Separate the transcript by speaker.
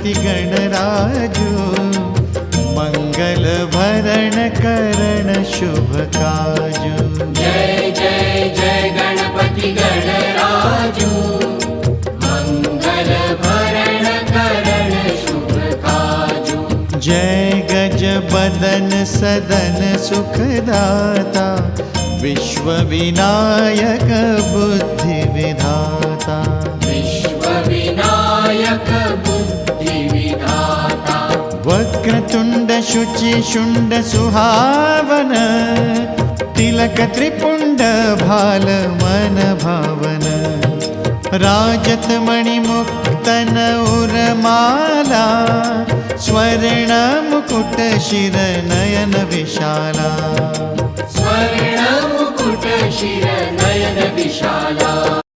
Speaker 1: गणपति गणराजु मंगल भरण करण शुभ काजु।
Speaker 2: जय जय जय गणपति गणराजु मंगल भरण करण शुभ काजु।
Speaker 1: जय गज बदन सदन सुखदाता विश्व विनायक बुद्धि विधाता।
Speaker 2: विश्व विनायक बुद्धि विधाता।
Speaker 1: वक्रतुंड शुचि शुंड सुहावन तिलक त्रिपुंड भाल मन भावन। राजत मणि मुक्तन उर्माला स्वर्ण मुकुट शिर नयन विशाला।
Speaker 2: स्वर्ण मुकुट शिर नयन विशाला।